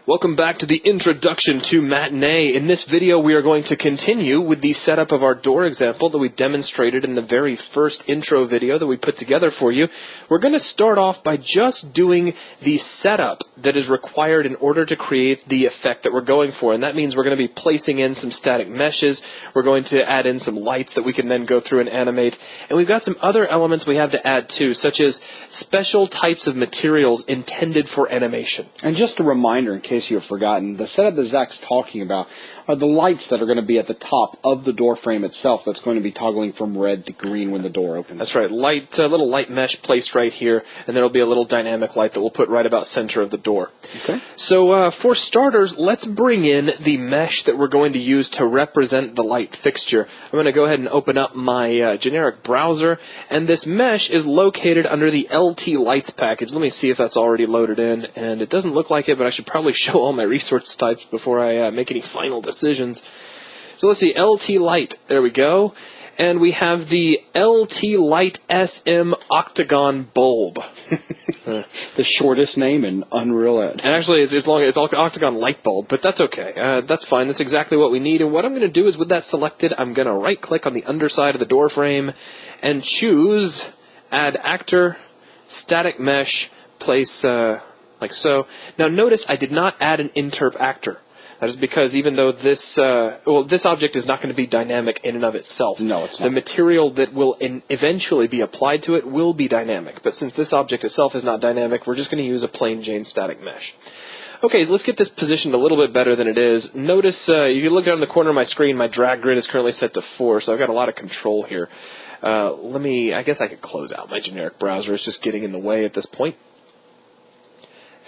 Welcome back to the introduction to Matinee. In this video, we are going to continue with the setup of our door example that we demonstrated in the very first intro video that we put together for you. We're going to start off by just doing the setup that is required in order to create the effect that we're going for. And that means we're going to be placing in some static meshes. We're going to add in some lights that we can then go through and animate. And we've got some other elements we have to add too, such as special types of materials intended for animation. And just a reminder, in case you have forgotten, the setup that Zach's talking about are the lights that are going to be at the top of the door frame itself that's going to be toggling from red to green when the door opens. That's right. Little light mesh placed right here, and there will be a little dynamic light that we'll put right about center of the door. Okay. So for starters, let's bring in the mesh that we're going to use to represent the light fixture. I'm going to go ahead and open up my generic browser, and this mesh is located under the LT Lights package. Let me see if that's already loaded in, and it doesn't look like it, but I should probably show all my resource types before I make any final decisions. So let's see, LT Light, there we go. And we have the LT Light SM Octagon Bulb. The shortest name in Unreal Ed. And actually, it's Octagon Light Bulb, but that's okay. That's fine. That's exactly what we need. And what I'm going to do is, with that selected, I'm going to right-click on the underside of the door frame and choose Add Actor, Static Mesh, place like so. Now notice I did not add an interp actor. That is because even though this object is not going to be dynamic in and of itself. No, it's not. The material that will eventually be applied to it will be dynamic. But since this object itself is not dynamic, we're just going to use a plain Jane static mesh. Okay, let's get this positioned a little bit better than it is. Notice, if you look down in the corner of my screen, my drag grid is currently set to 4, so I've got a lot of control here. I guess I could close out my generic browser. It's just getting in the way at this point.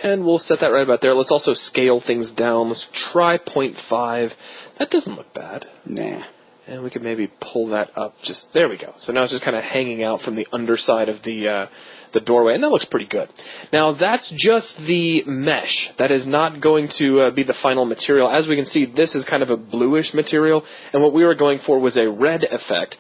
And we'll set that right about there. Let's also scale things down. Let's try 0.5. That doesn't look bad. Nah. And we could maybe pull that up just... There we go. So now it's just kind of hanging out from the underside of the doorway. And that looks pretty good. Now, that's just the mesh. That is not going to be the final material. As we can see, this is kind of a bluish material. And what we were going for was a red effect.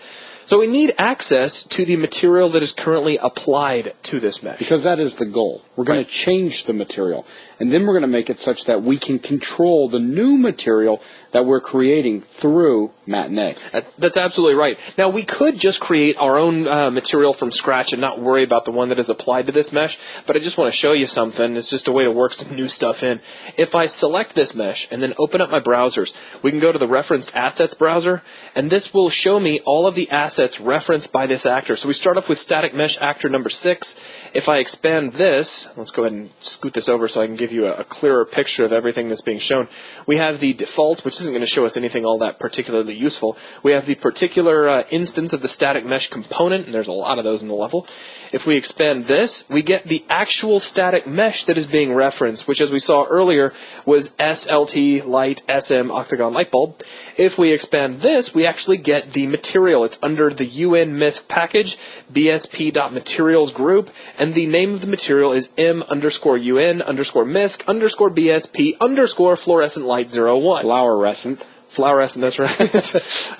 So we need access to the material that is currently applied to this mesh. Because that is the goal. We're going to change the material. And then we're going to make it such that we can control the new material that we're creating through Matinee. That's absolutely right. Now, we could just create our own material from scratch and not worry about the one that is applied to this mesh, but I just want to show you something. It's just a way to work some new stuff in. If I select this mesh and then open up my browsers, we can go to the Referenced Assets browser, and this will show me all of the assets referenced by this actor. So we start off with Static Mesh Actor number 6. If I expand this, let's go ahead and scoot this over so I can give you a clearer picture of everything that's being shown. We have the default, which isn't going to show us anything all that particularly useful. We have the particular instance of the static mesh component, and there's a lot of those in the level. If we expand this, we get the actual static mesh that is being referenced, which, as we saw earlier, was SLT Light SM Octagon Light Bulb. If we expand this, we actually get the material. It's under the UN-MISC package, BSP.materials group, and the name of the material is M_UN_MISC_BSP_fluorescent light 01. Flowerescent. Flowerescent, that's right.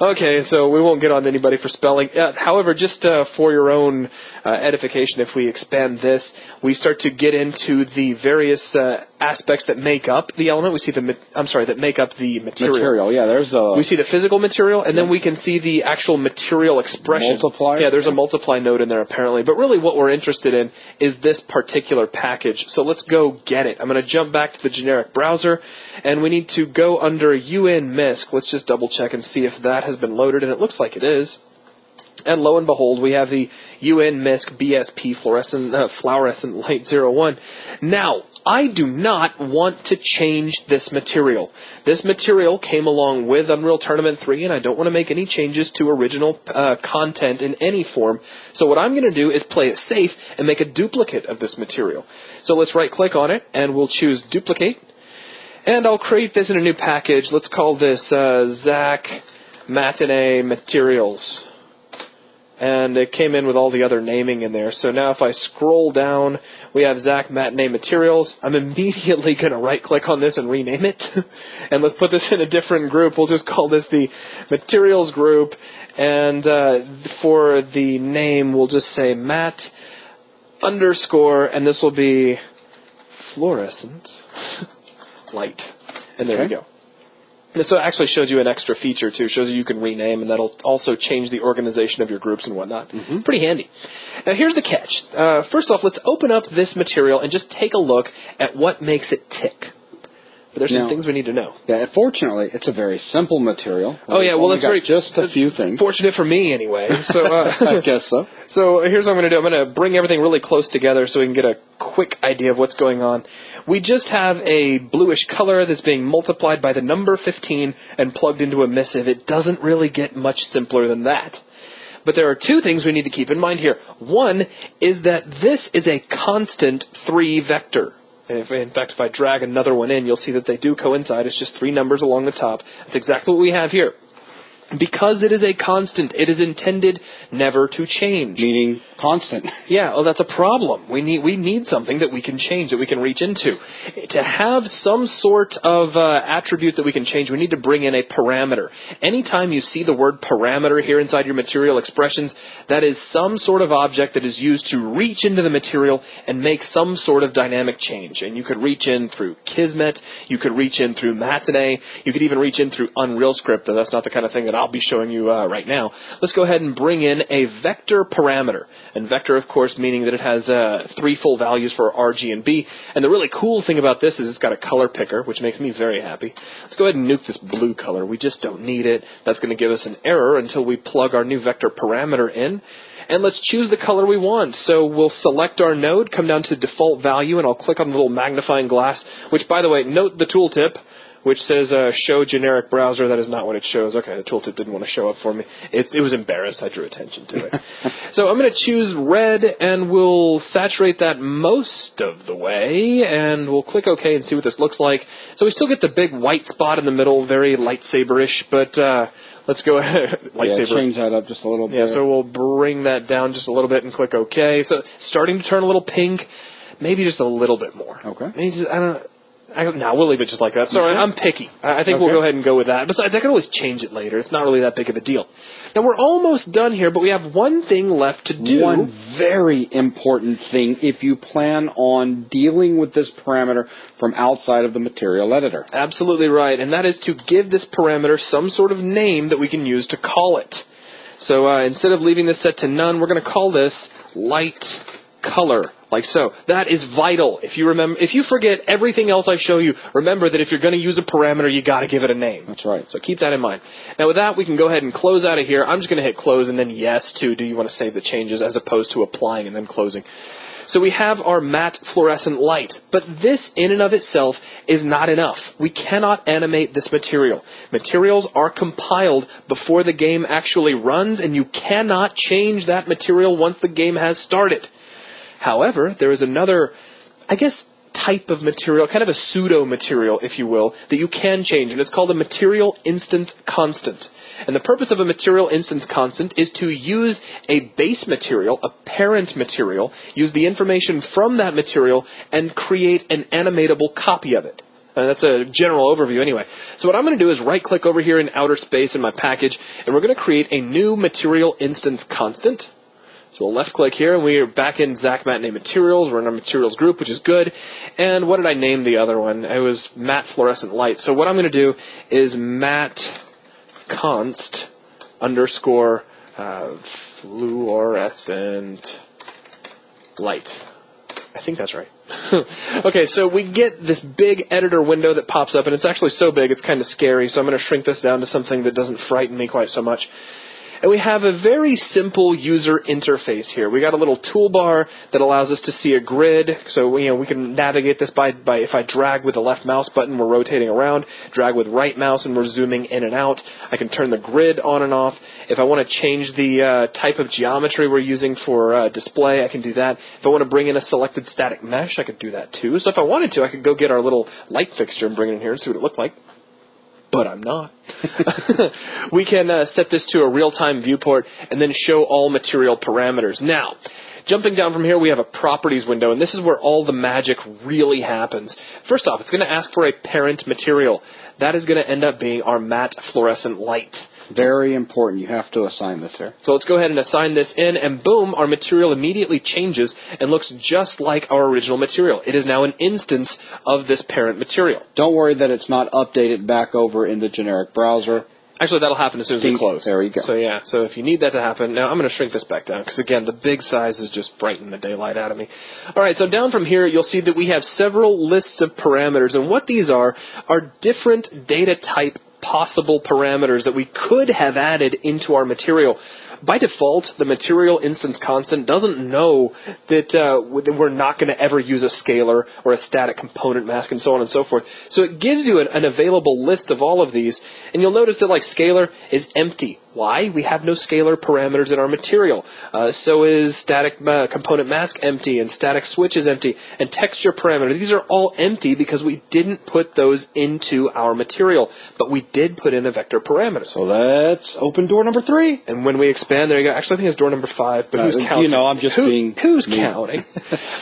Okay, so we won't get on to anybody for spelling. However, just for your own edification, if we expand this, we start to get into the various aspects that make up the element. We see that make up the material. Yeah, there's a... We see the physical material, and then we can see the actual material expression. Multiplier? Yeah, there's a multiply node in there, apparently. But really what we're interested in is this particular package. So let's go get it. I'm going to jump back to the generic browser, and we need to go under UN-MISC. Let's just double check and see if that has been loaded, and it looks like it is. And lo and behold, we have the UN-MISC BSP fluorescent light 01. Now, I do not want to change this material. This material came along with Unreal Tournament 3, and I don't want to make any changes to original content in any form. So what I'm going to do is play it safe and make a duplicate of this material. So let's right-click on it, and we'll choose Duplicate. And I'll create this in a new package. Let's call this Zach Matinee Materials. And it came in with all the other naming in there. So now if I scroll down, we have Zach Matinee Materials. I'm immediately going to right-click on this and rename it. And let's put this in a different group. We'll just call this the Materials Group. And for the name, we'll just say Matt_, and this will be fluorescent light. And there we go. And so it actually shows you an extra feature, too. It shows you can rename, and that'll also change the organization of your groups and whatnot. Pretty handy. Now, here's the catch. First off, let's open up this material and just take a look at what makes it tick. But there's some things we need to know. Yeah, fortunately, it's a very simple material. Oh, yeah, well, that's very... just a few things. Fortunate for me, anyway. So I guess so. So here's what I'm going to do. I'm going to bring everything really close together so we can get a quick idea of what's going on. We just have a bluish color that's being multiplied by the number 15 and plugged into a missive. It doesn't really get much simpler than that. But there are two things we need to keep in mind here. One is that this is a constant 3 vector. In fact, if I drag another one in, you'll see that they do coincide. It's just 3 numbers along the top. That's exactly what we have here. Because it is a constant, it is intended never to change. Meaning constant. Yeah, well, that's a problem. We need something that we can change, that we can reach into. To have some sort of attribute that we can change, we need to bring in a parameter. Anytime you see the word parameter here inside your material expressions, that is some sort of object that is used to reach into the material and make some sort of dynamic change. And you could reach in through Kismet, you could reach in through Matinee, you could even reach in through Unreal Script, though that's not the kind of thing that I'll be showing you right now. Let's go ahead and bring in a vector parameter. And vector, of course, meaning that it has 3 full values for R, G, and B. And the really cool thing about this is it's got a color picker, which makes me very happy. Let's go ahead and nuke this blue color. We just don't need it. That's going to give us an error until we plug our new vector parameter in. And let's choose the color we want. So we'll select our node, come down to default value, and I'll click on the little magnifying glass, which, by the way, note the tooltip, which says show generic browser. That is not what it shows. Okay, the tooltip didn't want to show up for me. It was embarrassed. I drew attention to it. So I'm going to choose red, and we'll saturate that most of the way, and we'll click OK and see what this looks like. So we still get the big white spot in the middle, very lightsaber-ish, but let's go ahead. Lightsaber. Yeah, change that up just a little bit. Yeah, so we'll bring that down just a little bit and click OK. So starting to turn a little pink, maybe just a little bit more. Okay. Maybe just, I don't know. No, we'll leave it just like that. Sorry, I'm picky. I think we'll go ahead and go with that. Besides, I can always change it later. It's not really that big of a deal. Now, we're almost done here, but we have one thing left to do. One very important thing if you plan on dealing with this parameter from outside of the material editor. Absolutely right, and that is to give this parameter some sort of name that we can use to call it. So instead of leaving this set to none, we're going to call this light color. Like so. That is vital. If you forget everything else I show you, remember that if you're going to use a parameter, you got to give it a name. That's right. So keep that in mind. Now with that, we can go ahead and close out of here. I'm just going to hit close and then yes to do you want to save the changes as opposed to applying and then closing. So we have our matte fluorescent light, but this in and of itself is not enough. We cannot animate this material. Materials are compiled before the game actually runs, and you cannot change that material once the game has started. However, there is another, I guess, type of material, kind of a pseudo-material, if you will, that you can change, and it's called a material instance constant. And the purpose of a material instance constant is to use a base material, a parent material, use the information from that material, and create an animatable copy of it. That's a general overview anyway. So what I'm going to do is right-click over here in outer space in my package, and we're going to create a new material instance constant. So we'll left-click here, and we're back in Zach Matinee Materials. We're in our Materials group, which is good. And what did I name the other one? It was Matte Fluorescent Light. So what I'm going to do is Matte Const underscore Fluorescent Light. I think that's right. Okay, so we get this big editor window that pops up, and it's actually so big it's kind of scary. So I'm going to shrink this down to something that doesn't frighten me quite so much. And we have a very simple user interface here. We got a little toolbar that allows us to see a grid. So we can navigate this by if I drag with the left mouse button, we're rotating around. Drag with right mouse, and we're zooming in and out. I can turn the grid on and off. If I want to change the type of geometry we're using for display, I can do that. If I want to bring in a selected static mesh, I could do that too. So if I wanted to, I could go get our little light fixture and bring it in here and see what it looked like. But I'm not. We can set this to a real-time viewport and then show all material parameters. Now, jumping down from here, we have a properties window, and this is where all the magic really happens. First off, it's going to ask for a parent material. That is going to end up being our matte fluorescent light. Very important. You have to assign this here. So let's go ahead and assign this in, and boom, our material immediately changes and looks just like our original material. It is now an instance of this parent material. Don't worry that it's not updated back over in the generic browser. Actually, that'll happen as soon as we close. There you go. So yeah, so if you need that to happen, now I'm going to shrink this back down because again, the big size is just frightening the daylight out of me. All right, so down from here, you'll see that we have several lists of parameters, and what these are different data type possible parameters that we could have added into our material. By default, the material instance constant doesn't know that we're not going to ever use a scalar or a static component mask and so on and so forth. So it gives you an available list of all of these, and you'll notice that like scalar is empty. Why? We have no scalar parameters in our material. So is static component mask empty, and static switch is empty, and texture parameter. These are all empty because we didn't put those into our material, but we did put in a vector parameter. So let's open door number 3. And when we expand, there you go. Actually, I think it's door number 5, but who's counting? You know, I'm just being... Who's counting?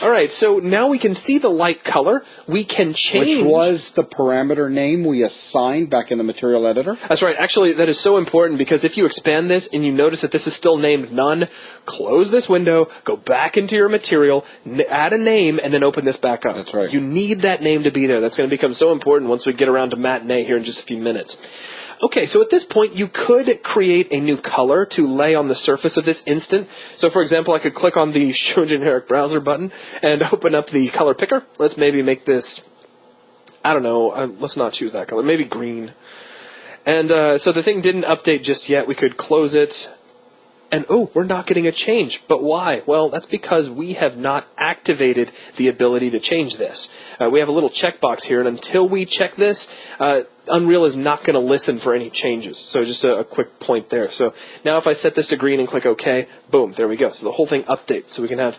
All right, so now we can see the light color. We can change... Which was the parameter name we assigned back in the material editor? That's right. Actually, that is so important because if you expand this and you notice that this is still named none, close this window, go back into your material, add a name, and then open this back up. That's right. You need that name to be there. That's going to become so important once we get around to Matinee here in just a few minutes. Okay, so at this point, you could create a new color to lay on the surface of this instant. So, for example, I could click on the Show Generic Browser button and open up the color picker. Let's maybe make this, I don't know, let's not choose that color, maybe green. And so the thing didn't update just yet. We could close it. And, oh, we're not getting a change. But why? Well, that's because we have not activated the ability to change this. We have a little checkbox here, and until we check this, Unreal is not going to listen for any changes. So just a quick point there. So now if I set this to green and click OK, boom, there we go. So the whole thing updates. So we can have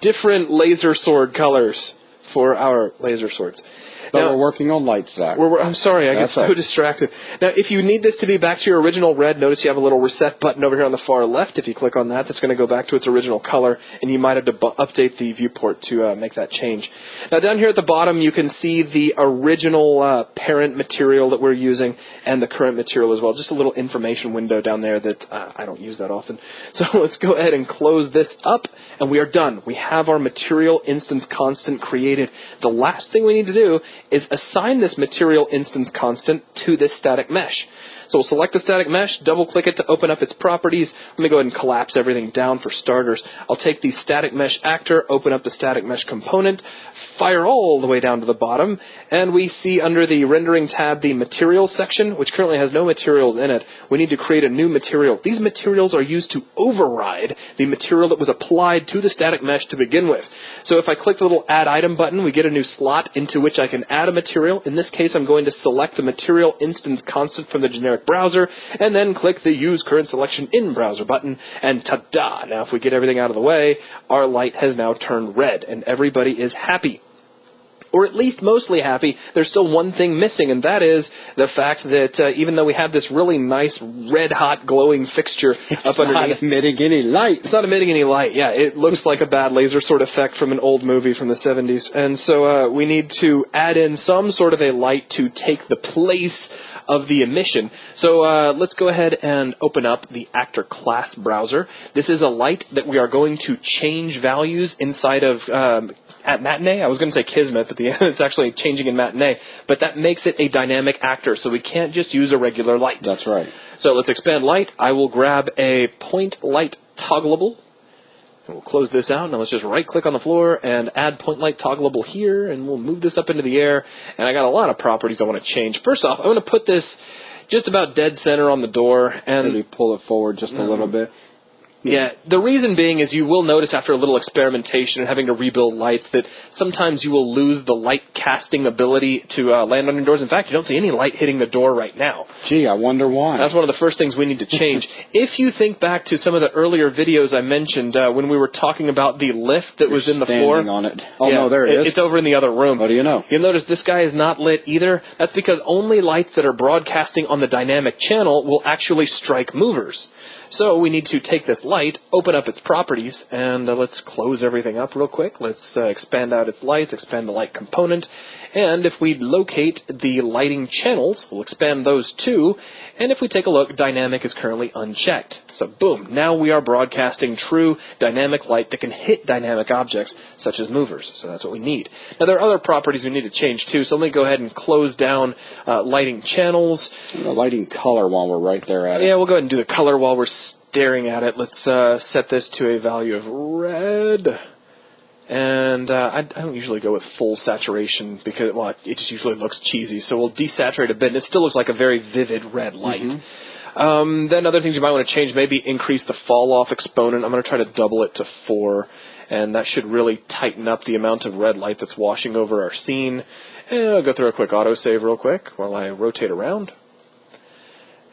different laser sword colors for our laser swords. But now, we're working on lights, Zach. I'm sorry, I get so distracted. Now, if you need this to be back to your original red, notice you have a little reset button over here on the far left. If you click on that, that's going to go back to its original color, and you might have to update the viewport to make that change. Now, down here at the bottom, you can see the original parent material that we're using and the current material as well. Just a little information window down there that I don't use that often. So let's go ahead and close this up, and we are done. We have our material instance constant created. The last thing we need to do is assign this material instance constant to this static mesh. So we'll select the static mesh, double-click it to open up its properties. Let me go ahead and collapse everything down for starters. I'll take the static mesh actor, open up the static mesh component, fire all the way down to the bottom, and we see under the rendering tab the materials section, which currently has no materials in it. We need to create a new material. These materials are used to override the material that was applied to the static mesh to begin with. So if I click the little add item button, we get a new slot into which I can add a material. In this case, I'm going to select the material instance constant from the generic browser, and then click the Use Current Selection in Browser button, and ta-da! Now, if we get everything out of the way, our light has now turned red, and everybody is happy. Or at least mostly happy. There's still one thing missing, and that is the fact that even though we have this really nice red-hot glowing fixture up underneath... It's not emitting any light. It's not emitting any light, yeah. It looks like a bad laser sword effect from an old movie from the 70s. And so we need to add in some sort of a light to take the place of the emission. So let's go ahead and open up the Actor Class browser. This is a light that we are going to change values inside of... at Matinee, I was going to say Kismet, but it's actually changing in Matinee. But that makes it a dynamic actor, so we can't just use a regular light. That's right. So let's expand light. I will grab a point light toggleable. And we'll close this out. Now let's just right-click on the floor and add point light toggleable here, and we'll move this up into the air. And I got a lot of properties I want to change. First off, I want to put this just about dead center on the door. And maybe pull it forward just a little bit. Yeah, the reason being is you will notice after a little experimentation and having to rebuild lights that sometimes you will lose the light casting ability to land on your doors. In fact, you don't see any light hitting the door right now. Gee, I wonder why. That's one of the first things we need to change. If you think back to some of the earlier videos I mentioned when we were talking about the lift that was in the floor. On it. Oh, yeah, no, there it is. It's over in the other room. What do you know? You'll notice this guy is not lit either. That's because only lights that are broadcasting on the dynamic channel will actually strike movers. So we need to take this light light, open up its properties, and let's close everything up real quick. Let's expand out its lights, expand the light component, and if we locate the lighting channels, we'll expand those too, and if we take a look, dynamic is currently unchecked. So boom, now we are broadcasting true dynamic light that can hit dynamic objects such as movers. So that's what we need. Now there are other properties we need to change too, so let me go ahead and close down lighting channels. Lighting color while we're right there at it. Yeah, we'll go ahead and do the color while we're staring at it. Let's set this to a value of red. And I don't usually go with full saturation because, well, it just usually looks cheesy. So we'll desaturate a bit, and it still looks like a very vivid red light. Mm-hmm. Then other things you might want to change, maybe increase the fall-off exponent. I'm going to try to double it to 4, and that should really tighten up the amount of red light that's washing over our scene. And I'll go through a quick autosave real quick while I rotate around.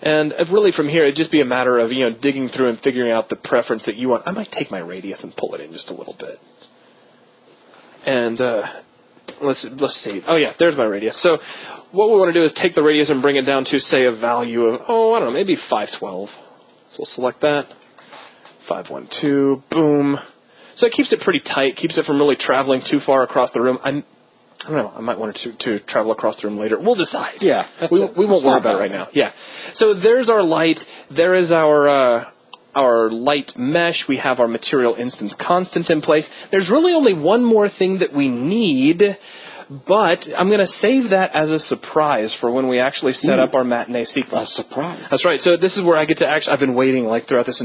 And really from here, it'd just be a matter of, digging through and figuring out the preference that you want. I might take my radius and pull it in just a little bit. And let's see. Oh, yeah, there's my radius. So what we want to do is take the radius and bring it down to, say, a value of, I don't know, maybe 512. So we'll select that. 512, boom. So it keeps it pretty tight, keeps it from really traveling too far across the room. I don't know. I might want it to travel across the room later. We'll decide. Yeah. We won't worry about it right now. Yeah. So there's our light. There is our light mesh. We have our material instance constant in place. There's really only one more thing that we need, but I'm going to save that as a surprise for when we actually set up our matinee sequence. A surprise. That's right. So this is where I get to actually, I've been waiting throughout this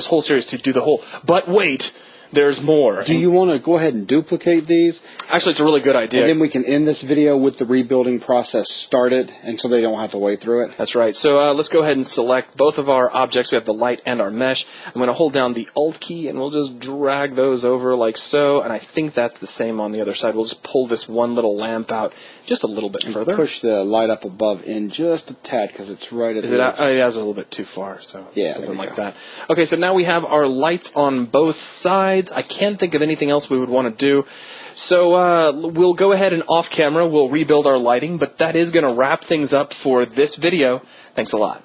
whole series to do the whole, but wait. There's more. Do you want to go ahead and duplicate these? Actually, it's a really good idea. And then we can end this video with the rebuilding process started, and so they don't have to wait through it. That's right. So let's go ahead and select both of our objects. We have the light and our mesh. I'm going to hold down the Alt key, and we'll just drag those over like so. And I think that's the same on the other side. We'll just pull this one little lamp out just a little bit further. Push the light up above in just a tad, because it's right at the edge. It is a little bit too far, so yeah, something like that. Okay, so now we have our lights on both sides. I can't think of anything else we would want to do. So we'll go ahead and off camera, we'll rebuild our lighting, but that is going to wrap things up for this video. Thanks a lot.